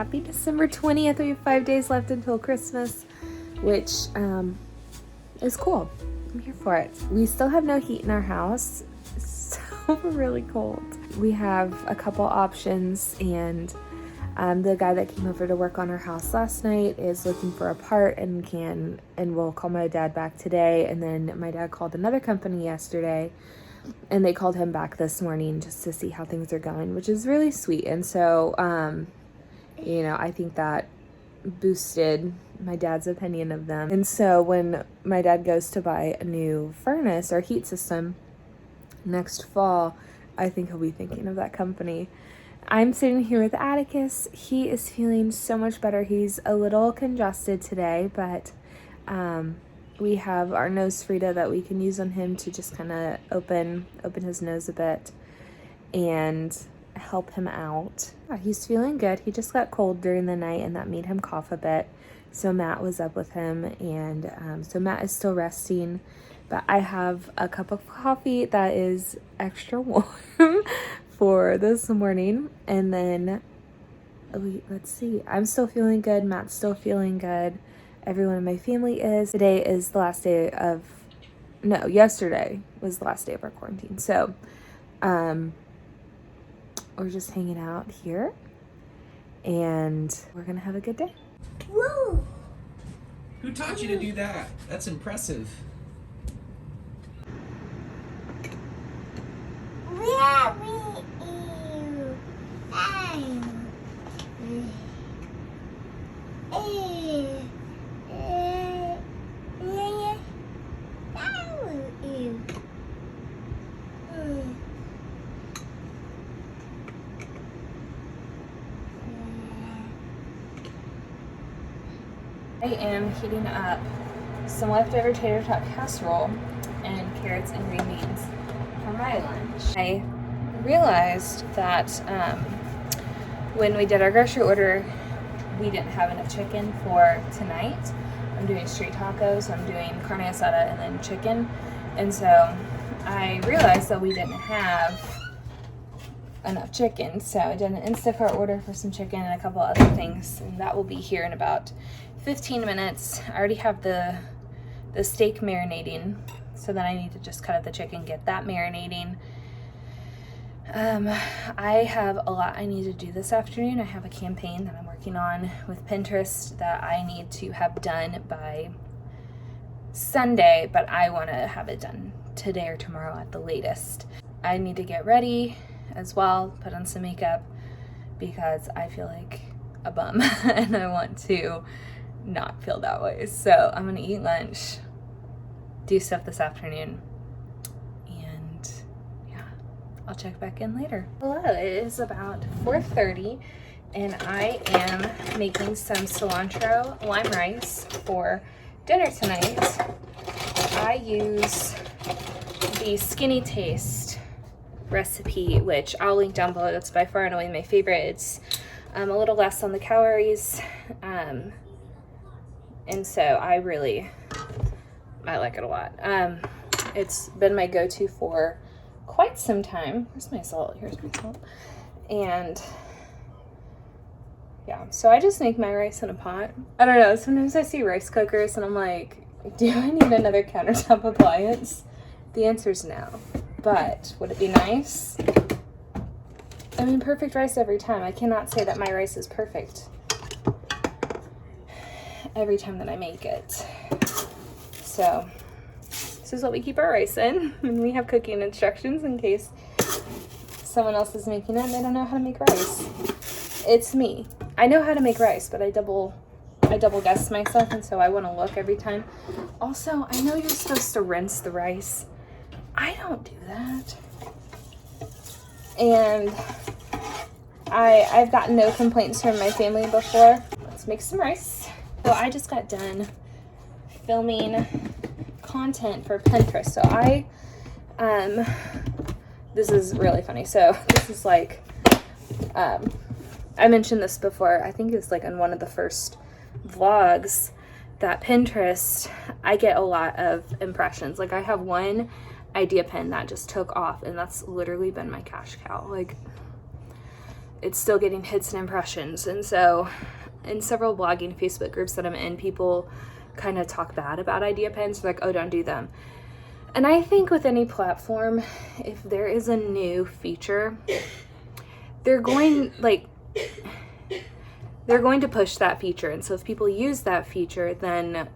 Happy December 20th. We have 5 days left until Christmas, which is cool. I'm here for it. We still have no heat in our house. It's so really cold. We have a couple options, and the guy that came over to work on our house last night is looking for a part and will call my dad back today. And then my dad called another company yesterday, and they called him back this morning just to see how things are going, which is really sweet. And so, I think that boosted my dad's opinion of them. And so when my dad goes to buy a new furnace or heat system next fall, I think he'll be thinking of that company. I'm sitting here with Atticus. He is feeling so much better. He's a little congested today, but we have our nose Frida that we can use on him to just kind of open his nose a bit and help him out. He's feeling good. He just got cold during the night, and that made him cough a bit. So Matt was up with him, and so Matt is still resting. But I have a cup of coffee that is extra warm for this morning. And then, let's see. I'm still feeling good. Matt's still feeling good. Everyone in my family is. Today is the last day yesterday was the last day of our quarantine. So, we're just hanging out here, and we're gonna have a good day. Woo! Who taught you to do that? That's impressive. I am heating up some leftover tater tot casserole and carrots and green beans for my lunch. I realized that when we did our grocery order, we didn't have enough chicken for tonight. I'm doing street tacos, so I'm doing carne asada and then chicken. And so I realized that we didn't have enough chicken. So I did an Instacart order for some chicken and a couple other things, and that will be here in about 15 minutes. I already have the steak marinating, so then I need to just cut up the chicken, get that marinating. I have a lot I need to do this afternoon. I have a campaign that I'm working on with Pinterest that I need to have done by Sunday, but I want to have it done today or tomorrow at the latest. I need to get ready as well, put on some makeup, because I feel like a bum and I want to not feel that way. So I'm gonna eat lunch, do stuff this afternoon, and yeah, I'll check back in later. Hello, it is about 4:30 and I am making some cilantro lime rice for dinner tonight. I use the Skinny Taste recipe, which I'll link down below. That's by far and away my favorite. It's a little less on the calories, and so I like it a lot. It's been my go-to for quite some time. Where's my salt? Here's my salt. And yeah, so I just make my rice in a pot. I don't know, sometimes I see rice cookers and I'm like, do I need another countertop appliance? The answer is no. But would it be nice? I mean, perfect rice every time. I cannot say that my rice is perfect every time that I make it. So this is what we keep our rice in, and we have cooking instructions in case someone else is making it and they don't know how to make rice. It's me. I know how to make rice, but I double guess myself, and so I want to look every time. Also, I know you're supposed to rinse the rice. I don't do that. And I've gotten no complaints from my family before. Let's make some rice. So I just got done filming content for Pinterest. So this is really funny. So this is like, I mentioned this before. I think it's like in one of the first vlogs that Pinterest, I get a lot of impressions. Like I have one idea pin that just took off, and that's literally been my cash cow. Like it's still getting hits and impressions. And so in several blogging Facebook groups that I'm in, people kind of talk bad about idea pens, like, oh, don't do them. And I think with any platform, if there is a new feature, they're going to push that feature. And so if people use that feature, then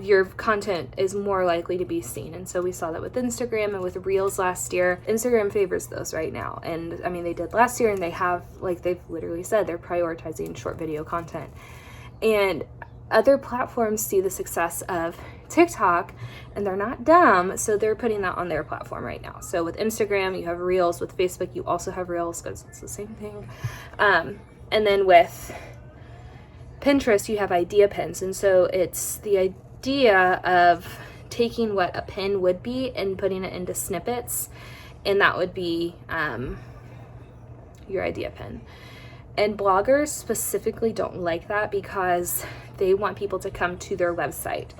your content is more likely to be seen. And so we saw that with Instagram and with Reels last year. Instagram favors those right now. And I mean, they did last year, and they have, like they've literally said, they're prioritizing short video content. And other platforms see the success of TikTok, and they're not dumb, so they're putting that on their platform right now. So with Instagram, you have Reels. With Facebook, you also have Reels, because it's the same thing. And then with Pinterest, you have idea pins. And so it's the idea of taking what a pin would be and putting it into snippets, and that would be your idea pin. And bloggers specifically don't like that because they want people to come to their website.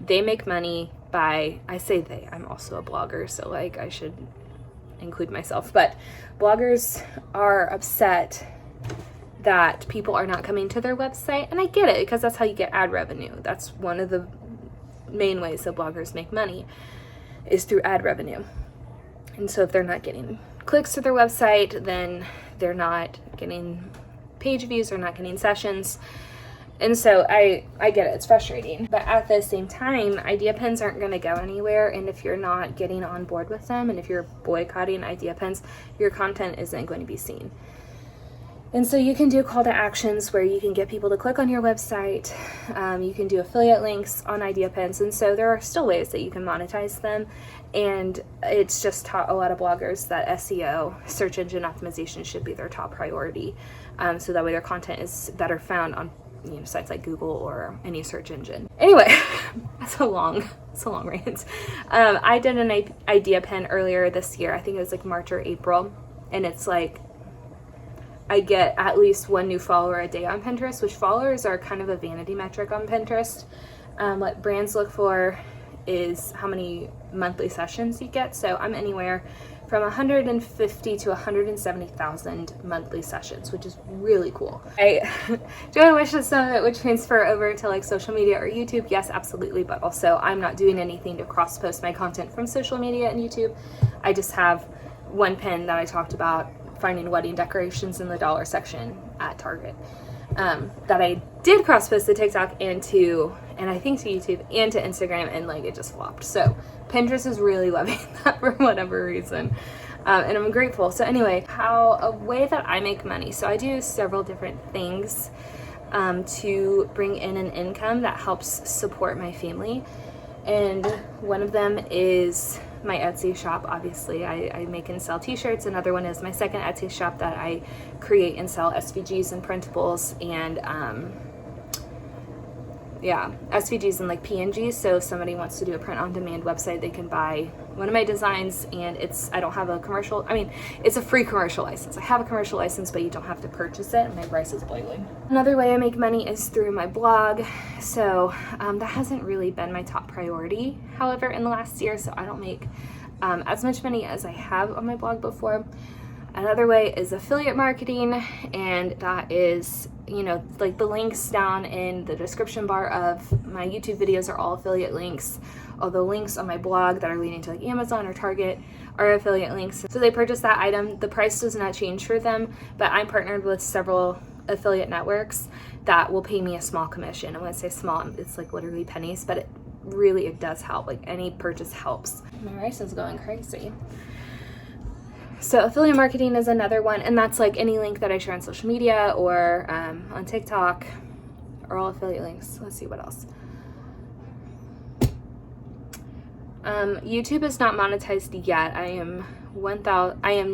They make money by, I say they, I'm also a blogger, so like I should include myself, but bloggers are upset that people are not coming to their website, and I get it, because that's how you get ad revenue. That's one of the main ways that bloggers make money, is through ad revenue. And so if they're not getting clicks to their website, then they're not getting page views, or not getting sessions. And so I get it, it's frustrating. But at the same time, idea pens aren't going to go anywhere, and if you're not getting on board with them, and if you're boycotting idea pens, your content isn't going to be seen. And so you can do call to actions where you can get people to click on your website. You can do affiliate links on idea pens. And so there are still ways that you can monetize them. And it's just taught a lot of bloggers that SEO, search engine optimization, should be their top priority. So that way their content is better found on sites like Google or any search engine. Anyway, that's a long rant. I did an idea pen earlier this year. I think it was like March or April. And it's like, I get at least one new follower a day on Pinterest, which followers are kind of a vanity metric on Pinterest. What brands look for is how many monthly sessions you get. So I'm anywhere from 150 to 170,000 monthly sessions, which is really cool. Do I wish that some of it would transfer over to like social media or YouTube? Yes, absolutely. But also I'm not doing anything to cross post my content from social media and YouTube. I just have one pin that I talked about, finding wedding decorations in the dollar section at Target, that I did cross post to TikTok and I think to YouTube and to Instagram, and like it just flopped. So Pinterest is really loving that for whatever reason, and I'm grateful. So anyway, a way that I make money. So I do several different things to bring in an income that helps support my family, and one of them is my Etsy shop. Obviously I make and sell t-shirts. Another one is my second Etsy shop that I create and sell SVGs and printables, and SVGs and like PNGs. So if somebody wants to do a print on demand website, they can buy one of my designs, and I don't have a commercial, it's a free commercial license. I have a commercial license, but you don't have to purchase it, and my rice is boiling. Another way I make money is through my blog. So that hasn't really been my top priority, however, in the last year, so I don't make as much money as I have on my blog before. Another way is affiliate marketing, and that is, like the links down in the description bar of my YouTube videos are all affiliate links. All the links on my blog that are leading to like Amazon or Target are affiliate links. So they purchase that item. The price does not change for them, but I'm partnered with several affiliate networks that will pay me a small commission. And when I say small, it's like literally pennies, but it does help. Like any purchase helps. My rice is going crazy. So affiliate marketing is another one, and that's like any link that I share on social media or on TikTok are all affiliate links. Let's see what else. YouTube is not monetized yet. I am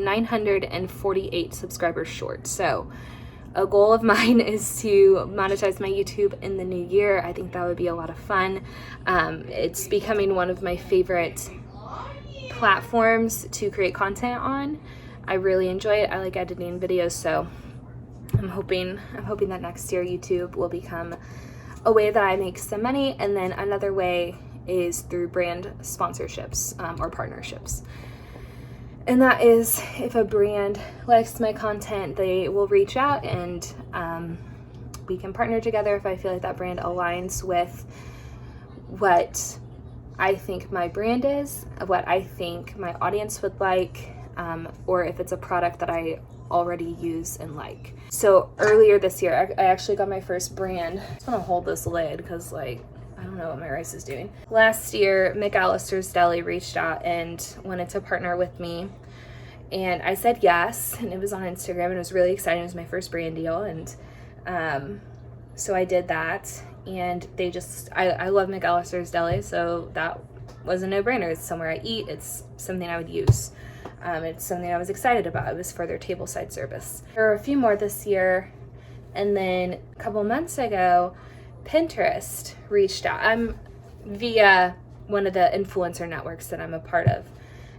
948 subscribers short. So a goal of mine is to monetize my YouTube in the new year. I think that would be a lot of fun. It's becoming one of my favorite platforms to create content on. I really enjoy it. I like editing videos, so I'm hoping that next year YouTube will become a way that I make some money. And then another way is through brand sponsorships or partnerships. And that is, if a brand likes my content, they will reach out and we can partner together if I feel like that brand aligns with what I think my brand is, what I think my audience would like, or if it's a product that I already use and like. So earlier this year, I actually got my first brand. I just want to hold this lid because like, I don't know what my rice is doing. Last year, McAllister's Deli reached out and wanted to partner with me. And I said yes, and it was on Instagram, and it was really exciting. It was my first brand deal, and so I did that. And they just, I love McAllister's Deli, so that was a no-brainer. It's somewhere I eat. It's something I would use. It's something I was excited about. It was for their tableside service. There were a few more this year, and then a couple months ago, Pinterest reached out. I'm via one of the influencer networks that I'm a part of.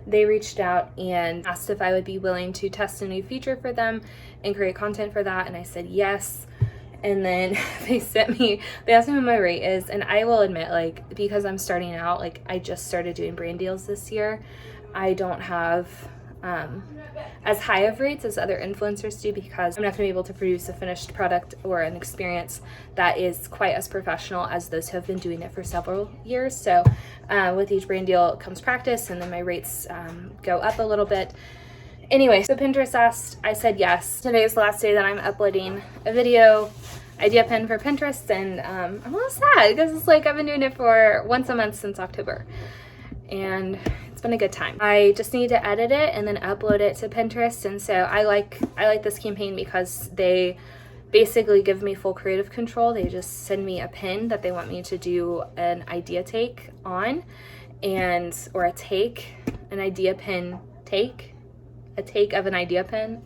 They reached out and asked if I would be willing to test a new feature for them and create content for that, and I said yes. And then they asked me what my rate is, and I will admit, like, because I'm starting out, like, I just started doing brand deals this year, I don't have as high of rates as other influencers do, because I'm not going to be able to produce a finished product or an experience that is quite as professional as those who have been doing it for several years. So with each brand deal comes practice, and then my rates go up a little bit. Anyway, so Pinterest asked, I said yes. Today is the last day that I'm uploading a video idea pin for Pinterest, and I'm a little sad because it's like I've been doing it for once a month since October, and it's been a good time. I just need to edit it and then upload it to Pinterest, and so I like this campaign because they basically give me full creative control. They just send me a pin that they want me to do an idea take on, or a take, an idea pin take, a take of an idea pin.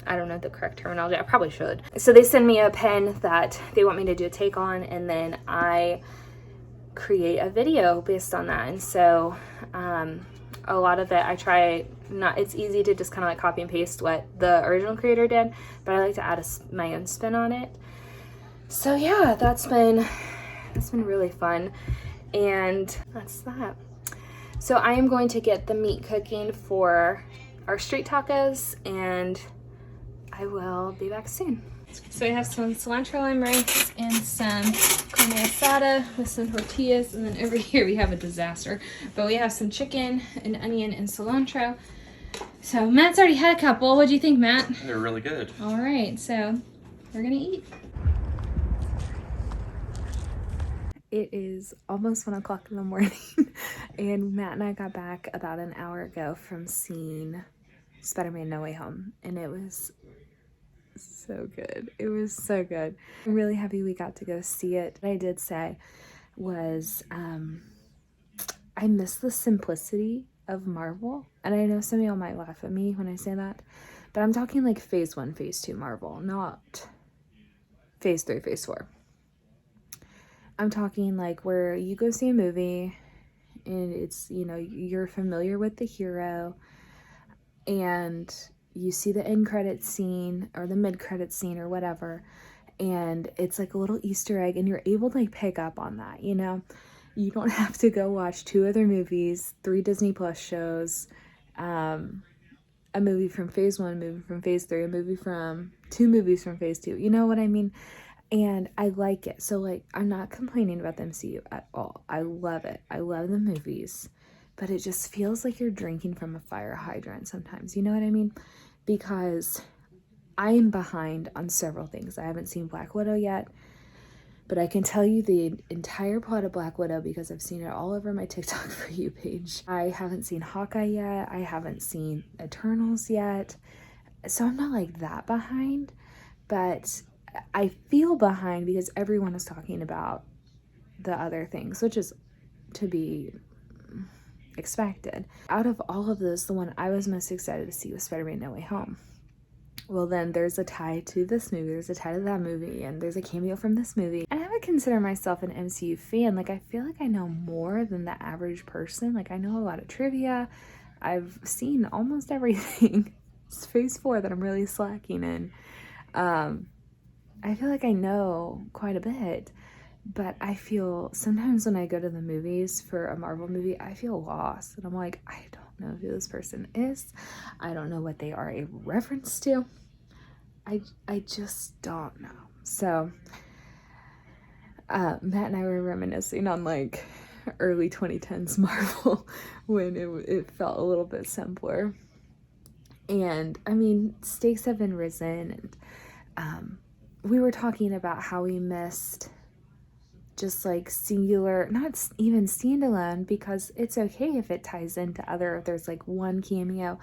I don't know the correct terminology. I probably should. So they send me a pen that they want me to do a take on, and then I create a video based on that. And so a lot of it I try not, it's easy to just kind of like copy and paste what the original creator did, but I like to add my own spin on it. So yeah, that's been really fun, and that's that. So I am going to get the meat cooking for our street tacos, and I will be back soon. So we have some cilantro lime rice and some carne asada with some tortillas, and then over here we have a disaster, but we have some chicken, an onion, and cilantro. So Matt's already had a couple. What do you think, Matt? They're really good. All right, so we're gonna eat. It is almost 1 o'clock in the morning, and Matt and I got back about an hour ago from seeing Spider-Man No Way Home, and it was so good. It was so good. I'm really happy we got to go see it. What I did say was I miss the simplicity of Marvel, and I know some of y'all might laugh at me when I say that, but I'm talking like phase 1, phase 2 Marvel, not phase 3, phase 4. I'm talking like where you go see a movie and it's, you know, you're familiar with the hero, and you see the end credit scene or the mid credit scene or whatever, and it's like a little Easter egg, and you're able to like pick up on that, you know? You don't have to go watch 2 other movies, 3 Disney Plus shows, a movie from phase 1, a movie from phase 3, 2 movies from phase 2, you know what I mean? And I like it. So like, I'm not complaining about the MCU at all. I love it. I love the movies, but it just feels like you're drinking from a fire hydrant sometimes. You know what I mean? Because I am behind on several things. I haven't seen Black Widow yet, but I can tell you the entire plot of Black Widow because I've seen it all over my TikTok For You page. I haven't seen Hawkeye yet. I haven't seen Eternals yet. So I'm not like that behind, but I feel behind because everyone is talking about the other things, which is to be expected. Out of all of those, the one I was most excited to see was Spider-Man No Way Home. Well, then there's a tie to this movie, there's a tie to that movie, and there's a cameo from this movie. And I would consider myself an MCU fan. Like, I feel like I know more than the average person. Like, I know a lot of trivia. I've seen almost everything. It's phase 4 that I'm really slacking in. I feel like I know quite a bit, but I feel sometimes when I go to the movies for a Marvel movie, I feel lost, and I'm like, I don't don't know who this person is. I don't know what they are a reference to. I just don't know. So Matt and I were reminiscing on like early 2010s Marvel when it felt a little bit simpler. And I mean, stakes have been risen, and we were talking about how we missed just like singular, not even standalone, because it's okay if it ties into other, if there's like one cameo,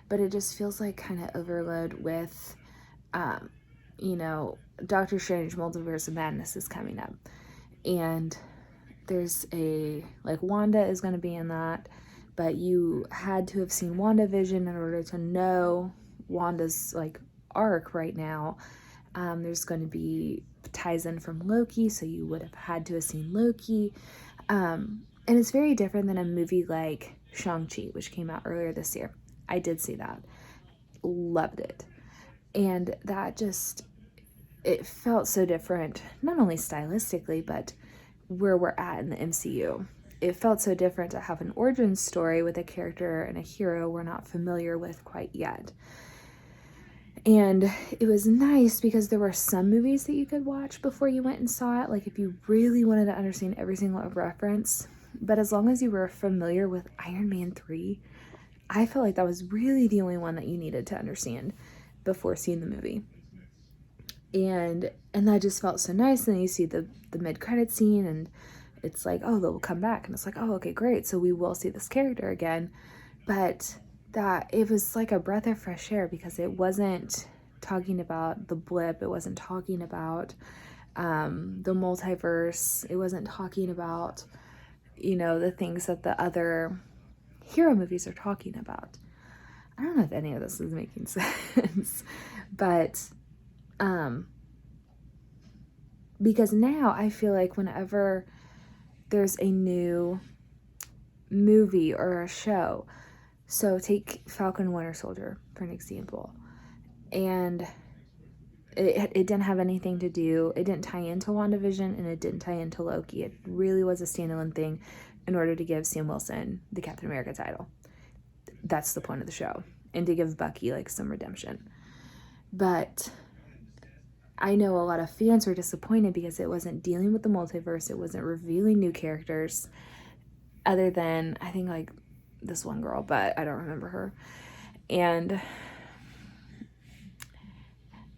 but it just feels like kind of overload with, you know, Doctor Strange Multiverse of Madness is coming up, and there's like Wanda is going to be in that, but you had to have seen WandaVision in order to know Wanda's like arc right now. There's going to be ties in from Loki, so you would have had to have seen Loki. And it's very different than a movie like Shang-Chi, which came out earlier this year. I did see that. Loved it. And that just, it felt so different, not only stylistically, but where we're at in the MCU. It felt so different to have an origin story with a character and a hero we're not familiar with quite yet. And it was nice because there were some movies that you could watch before you went and saw it, like if you really wanted to understand every single reference. But as long as you were familiar with Iron Man 3, I felt like that was really the only one that you needed to understand before seeing the movie. And that just felt so nice. And then you see the mid-credit scene, and it's like, oh, they'll come back. And it's like, oh, okay, great. So we will see this character again. But that it was like a breath of fresh air, because it wasn't talking about the blip. It wasn't talking about the multiverse. It wasn't talking about, you know, the things that the other hero movies are talking about. I don't know if any of this is making sense, but because now I feel like whenever there's a new movie or a show, so take Falcon Winter Soldier for an example, and it didn't have anything to do, it didn't tie into WandaVision, and it didn't tie into Loki. It really was a standalone thing in order to give Sam Wilson the Captain America title. That's the point of the show, and to give Bucky like some redemption. But I know a lot of fans were disappointed because it wasn't dealing with the multiverse. It wasn't revealing new characters, other than I think like this one girl, but I don't remember her.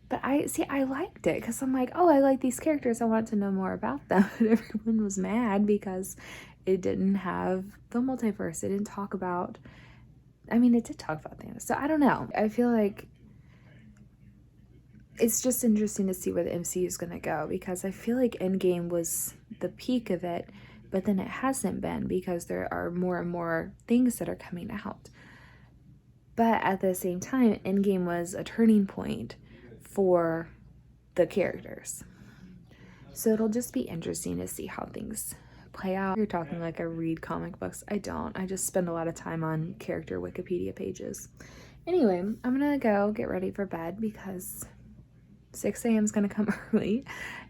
But I liked it because I'm like, oh, I like these characters. I want to know more about them. And everyone was mad because it didn't have the multiverse. It didn't talk about, I mean, it did talk about Thanos. So I don't know. I feel like it's just interesting to see where the MCU is going to go, because I feel like Endgame was the peak of it, but then it hasn't been, because there are more and more things that are coming out. But at the same time, Endgame was a turning point for the characters. So it'll just be interesting to see how things play out. You're talking like I read comic books. I don't. I just spend a lot of time on character Wikipedia pages. Anyway, I'm gonna go get ready for bed because 6 a.m. is gonna come early,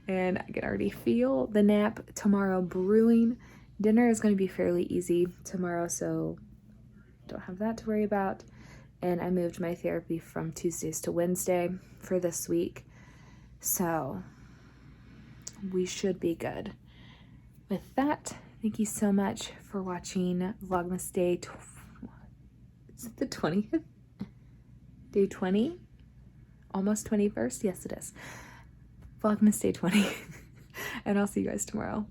and I can already feel the nap tomorrow brewing. Dinner is gonna be fairly easy tomorrow, so don't have that to worry about. And I moved my therapy from Tuesdays to Wednesday for this week, so we should be good. With that, thank you so much for watching Vlogmas Day. Is it the 20th? Day 20? Almost 21st? Yes, it is. Vlogmas Day 20. And I'll see you guys tomorrow.